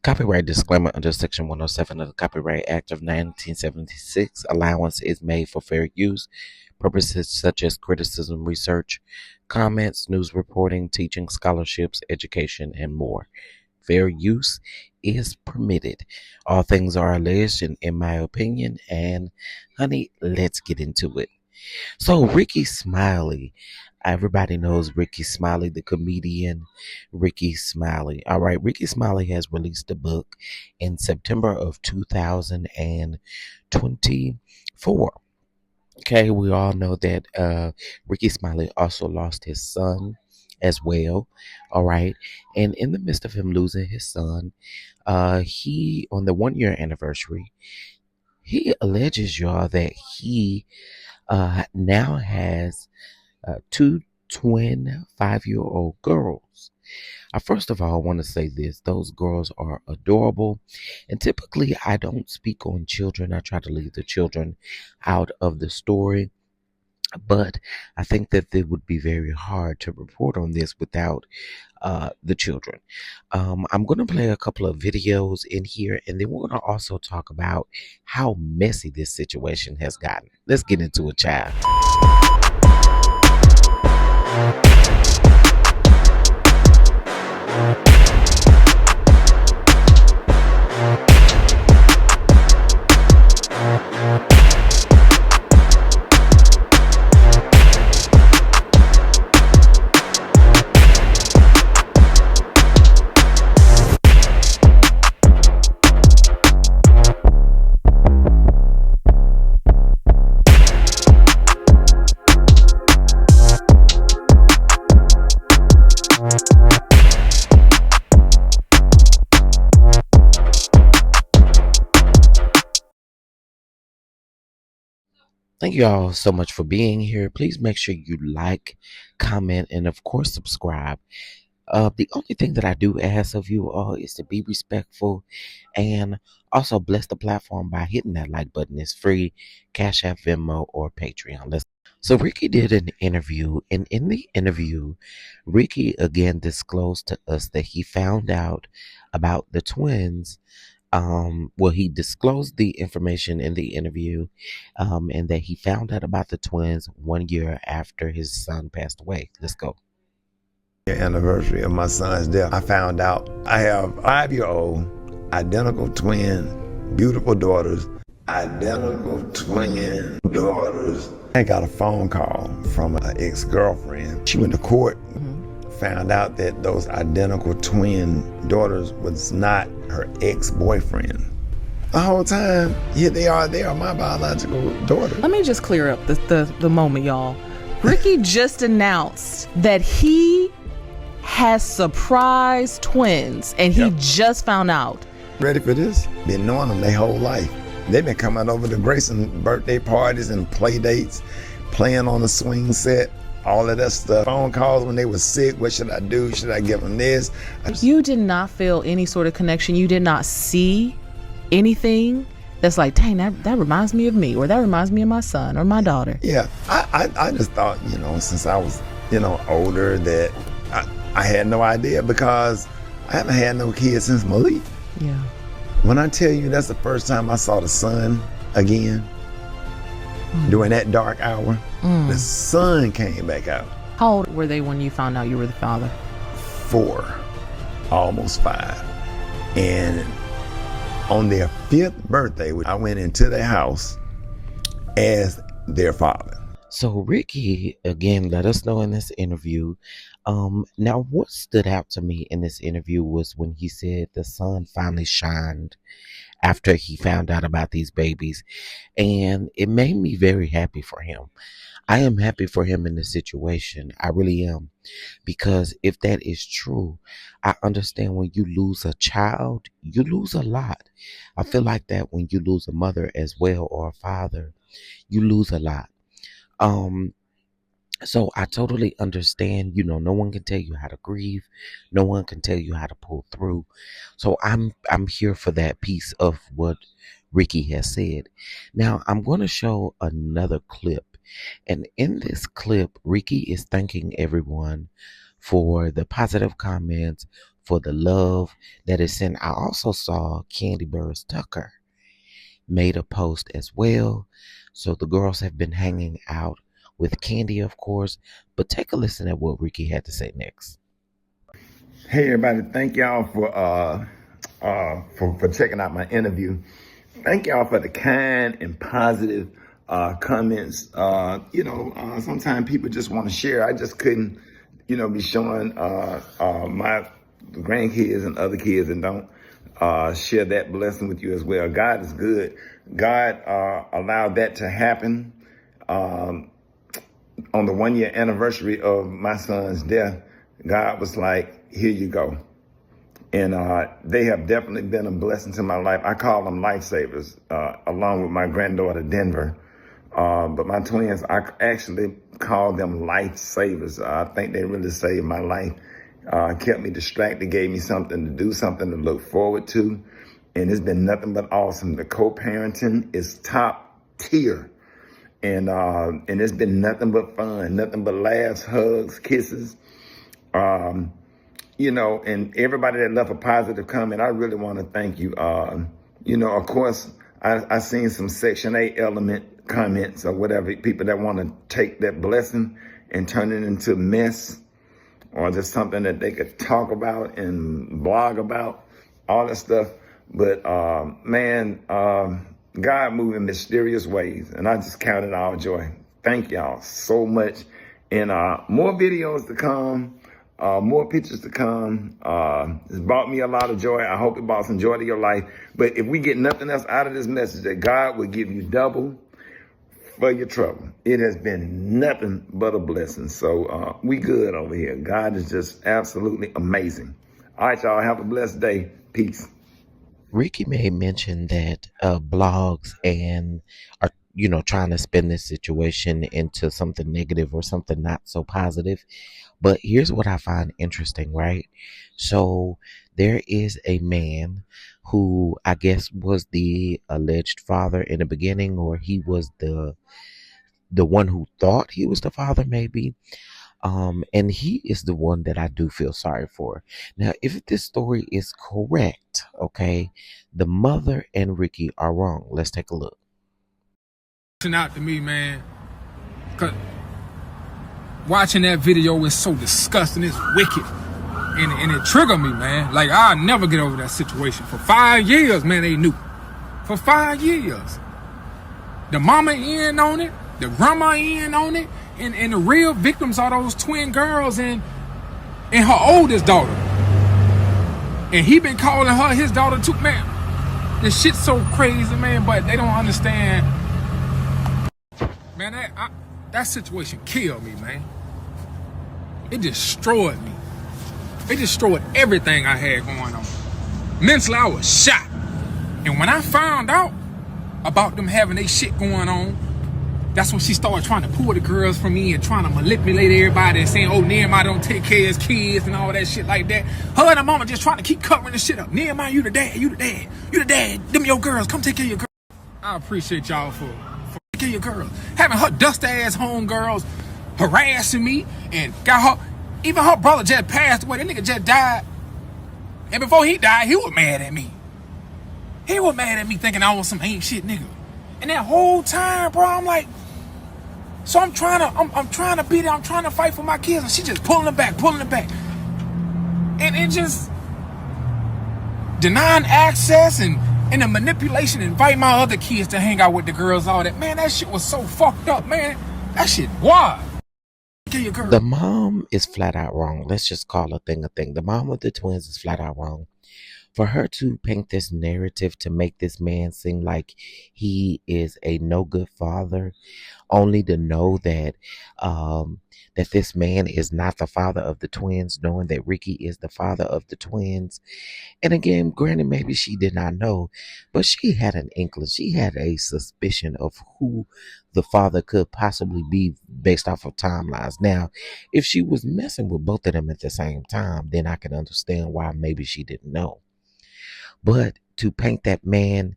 Copyright disclaimer under Section 107 of the Copyright Act of 1976. Allowance is made for fair use purposes such as criticism, research, comments, news reporting, teaching, scholarships, education, and more. Fair use is permitted. All things are alleged, in my opinion, and honey, let's get into it. So, Rickey Smiley. Everybody knows Rickey Smiley, the comedian Rickey Smiley. All right, Rickey Smiley has released a book in September of 2024. Okay, we all know that Rickey Smiley also lost his son as well. All right, and in the midst of him losing his son, he, on the 1 year anniversary, he alleges, y'all, that he now has two twin 5-year-old girls. First of all, I want to say this. Those girls are adorable. And typically, I don't speak on children. I try to leave the children out of the story. But I think that it would be very hard to report on this without the children. I'm going to play a couple of videos in here, and then we're going to also talk about how messy this situation has gotten. Let's get into it, child. Thank you all so much for being here. Please make sure you like, comment, and of course subscribe. The only thing that I do ask of you all is to be respectful and also bless the platform by hitting that like button. It's free, Cash App, Venmo, or Patreon. So Rickey did an interview, and in the interview, Rickey again disclosed to us that he found out about the twins. He disclosed the information in the interview, and that he found out about the twins 1 year after his son passed away. Let's go. Anniversary of my son's death, I found out I have 5-year-old identical twin, beautiful daughters. Identical twin daughters. I got a phone call from an ex-girlfriend. She went to court, found out that those identical twin daughters was not her ex-boyfriend. The whole time, here they are my biological daughters. Let me just clear up the moment, y'all. Rickey just announced that he has surprise twins, and he just found out. Ready for this? Been knowing them their whole life. They've been coming over to Grayson birthday parties and play dates, playing on the swing set, all of that stuff. Phone calls when they were sick. What should I do? Should I give them this? You did not feel any sort of connection. You did not see anything that's like, dang, that reminds me of me, or that reminds me of my son or my daughter. Yeah, I just thought, since I was, older, that I had no idea, because I haven't had no kids since Malik. Yeah. When I tell you that's the first time I saw the sun again, during that dark hour, the sun came back out. How old were they when you found out you were the father? 4, almost 5. And on their 5th birthday, I went into their house as their father. So Rickey, again, let us know in this interview. Now, what stood out to me in this interview was when he said the sun finally shined after he found out about these babies. And it made me very happy for him. I am happy for him in this situation. I really am. Because if that is true, I understand when you lose a child, you lose a lot. I feel like that when you lose a mother as well, or a father, you lose a lot. So I totally understand, no one can tell you how to grieve. No one can tell you how to pull through. So I'm here for that piece of what Rickey has said. Now I'm going to show another clip. And in this clip, Rickey is thanking everyone for the positive comments, for the love that is sent. I also saw Candy Burris Tucker made a post as well. So the girls have been hanging out with Candy, of course. But take a listen at what Rickey had to say next. Hey everybody, thank y'all for checking out my interview. Thank y'all for the kind and positive comments. Sometimes people just want to share. I just couldn't, be showing my grandkids and other kids and don't share that blessing with you as well. God is good. God allowed that to happen on the 1 year anniversary of my son's death. God was like, here you go. And they have definitely been a blessing to my life. I call them lifesavers, along with my granddaughter, Denver. But my twins, I actually call them lifesavers. I think they really saved my life, kept me distracted, gave me something to do, something to look forward to. And it's been nothing but awesome. The co-parenting is top tier. And it's been nothing but fun, nothing but laughs, hugs, kisses. And everybody that left a positive comment, I really want to thank you. Of course, I seen some Section 8 element comments or whatever, people that want to take that blessing and turn it into mess or just something that they could talk about and blog about, all that stuff. But, God moved in mysterious ways, and I just count it all joy. Thank y'all so much. And more videos to come. More pictures to come. It's brought me a lot of joy. I hope it brought some joy to your life. But if we get nothing else out of this message, that God will give you double for your trouble. It has been nothing but a blessing. So we good over here. God is just absolutely amazing. All right, y'all. Have a blessed day. Peace. Rickey made mention that blogs and are trying to spin this situation into something negative or something not so positive. But here's what I find interesting, right? So there is a man who I guess was the alleged father in the beginning, or he was the one who thought he was the father, maybe. And he is the one that I do feel sorry for. Now, if this story is correct, okay, the mother and Rickey are wrong. Let's take a look. Out to me, man, 'cause watching that video is so disgusting. It's wicked, and it triggered me, man. Like, I'll never get over that situation. For 5 years, man, they knew. For 5 years, the mama in on it, the grandma in on it, and the real victims are those twin girls and her oldest daughter. And he been calling her his daughter too, man. This shit's so crazy, man, but they don't understand. Man, that situation killed me, man. It destroyed me. It destroyed everything I had going on. Mentally, I was shot. And when I found out about them having their shit going on, that's when she started trying to pull the girls from me and trying to manipulate everybody and saying, oh, Nehemiah don't take care of his kids and all that shit like that. Her and her mama just trying to keep covering the shit up. Nehemiah, you the dad, you the dad, you the dad. Them your girls, come take care of your girls. I appreciate y'all for taking your girls. Having her dust ass homegirls harassing me and got her, even her brother just passed away. That nigga just died. And before he died, he was mad at me. He was mad at me thinking I was some ain't shit nigga. And that whole time, bro, I'm like, so I'm trying to be there, I'm trying to fight for my kids, and she just pulling it back. And it just denying access and the manipulation, invite my other kids to hang out with the girls, all that. Man, that shit was so fucked up, man. That shit wild. The mom is flat out wrong. Let's just call a thing a thing. The mom of the twins is flat out wrong. For her to paint this narrative to make this man seem like he is a no good father, only to know that that this man is not the father of the twins, knowing that Rickey is the father of the twins. And again, granted, maybe she did not know, but she had an inkling. She had a suspicion of who the father could possibly be based off of timelines. Now, if she was messing with both of them at the same time, then I can understand why maybe she didn't know. But to paint that man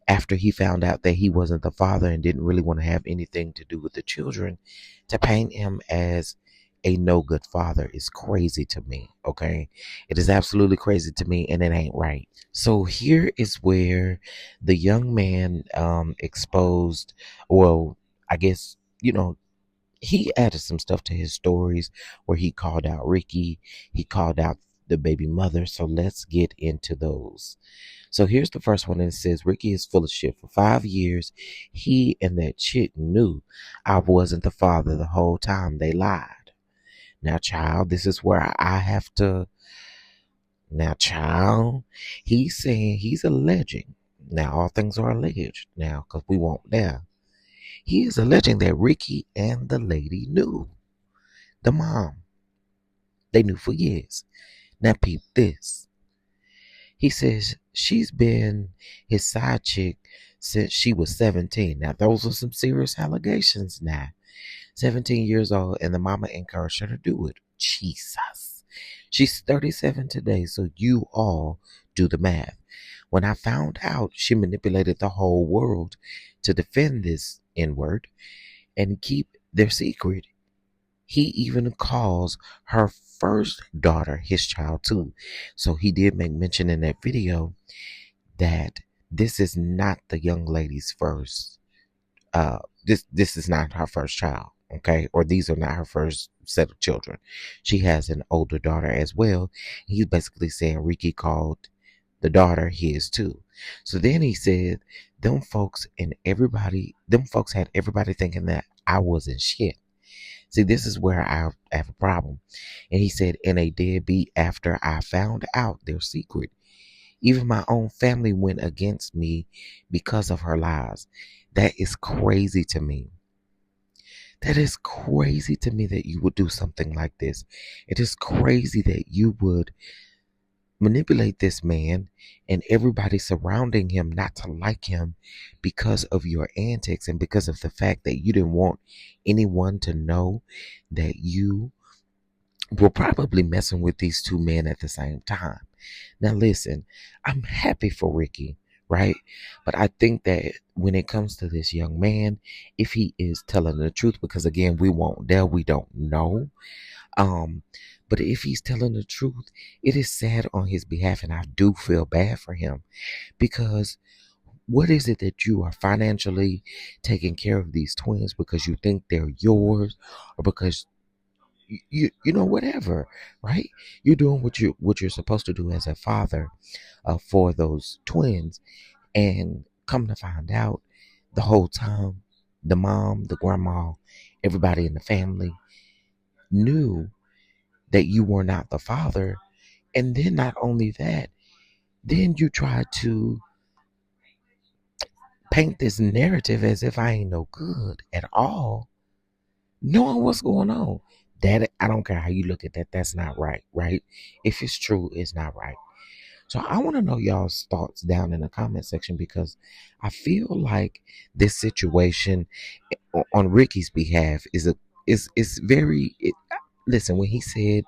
after he found out that he wasn't the father and didn't really want to have anything to do with the children, to paint him as a no good father is crazy to me, okay? It is absolutely crazy to me, and it ain't right. So here is where the young man exposed, well, I guess, he added some stuff to his stories where he called out Ricky, he called out the baby mother. So let's get into those. So here's the first one, and it says Ricky is full of shit. For 5 years, he and that chick knew I wasn't the father the whole time. They lied. Now, child, this is where I have to. Now, child, he's saying he's alleging. Now, all things are alleged now because we won't there. He is alleging that Ricky and the lady knew. The mom. They knew for years. Now, peep this. He says she's been his side chick since she was 17. Now, those are some serious allegations now. 17 years old, and the mama encouraged her to do it. Jesus. She's 37 today, so you all do the math. When I found out she manipulated the whole world to defend this N-word and keep their secret, he even calls her first daughter his child too. So he did make mention in that video that this is not the young lady's first this is not her first child, okay? Or these are not her first set of children. She has an older daughter as well. He's basically saying Ricky called the daughter his too. So then he said them folks had everybody thinking that I wasn't shit. See, this is where I have a problem. And he said, and they did beat after I found out their secret. Even my own family went against me because of her lies. That is crazy to me. That is crazy to me that you would do something like this. It is crazy that you would manipulate this man and everybody surrounding him not to like him because of your antics and because of the fact that you didn't want anyone to know that you were probably messing with these two men at the same time. Now listen, I'm happy for Ricky, right? But I think that when it comes to this young man, if he is telling the truth, because again, we don't know. But if he's telling the truth, it is sad on his behalf, and I do feel bad for him because what is it that you are financially taking care of these twins because you think they're yours or because whatever, right? You're doing what you're supposed to do as a father for those twins, and come to find out the whole time the mom, the grandma, everybody in the family knew that you were not the father. And then not only that, then you try to paint this narrative as if I ain't no good at all, knowing what's going on. That I don't care how you look at that. That's not right, right? If it's true, it's not right. So I want to know y'all's thoughts down in the comment section because I feel like this situation on Ricky's behalf is very. Listen, when he said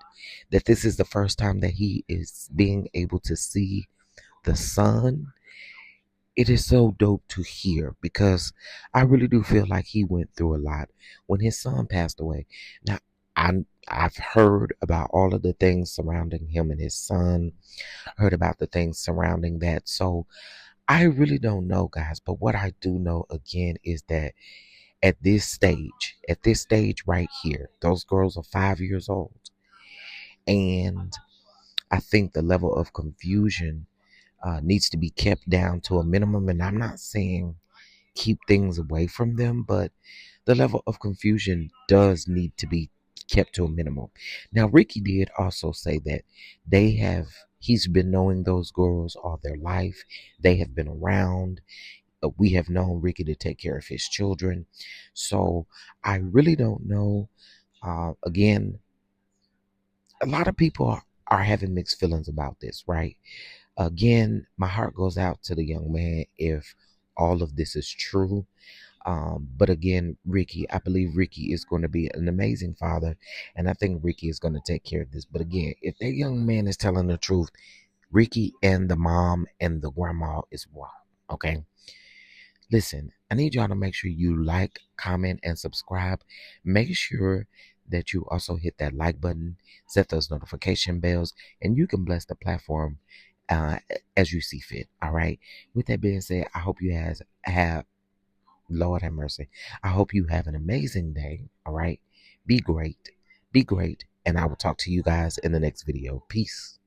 that this is the first time that he is being able to see the sun, it is so dope to hear because I really do feel like he went through a lot when his son passed away. Now, I've heard about all of the things surrounding him and his son, heard about the things surrounding that. So I really don't know, guys. But what I do know again is that at this stage right here, those girls are 5 years old. And I think the level of confusion needs to be kept down to a minimum. And I'm not saying keep things away from them, but the level of confusion does need to be kept to a minimum. Now, Ricky did also say that he's been knowing those girls all their life. They have been around. We have known Ricky to take care of his children. So I really don't know. Again, a lot of people are having mixed feelings about this, right? Again, my heart goes out to the young man if all of this is true. But again, Ricky, I believe Ricky is going to be an amazing father, and I think Ricky is going to take care of this. But again, if that young man is telling the truth, Ricky and the mom and the grandma is wrong, okay? Listen, I need y'all to make sure you like, comment, and subscribe. Make sure that you also hit that like button, set those notification bells, and you can bless the platform uh, as you see fit. All right. With that being said, I hope you guys have, Lord have mercy. I hope you have an amazing day. All right. Be great. Be great. And I will talk to you guys in the next video. Peace.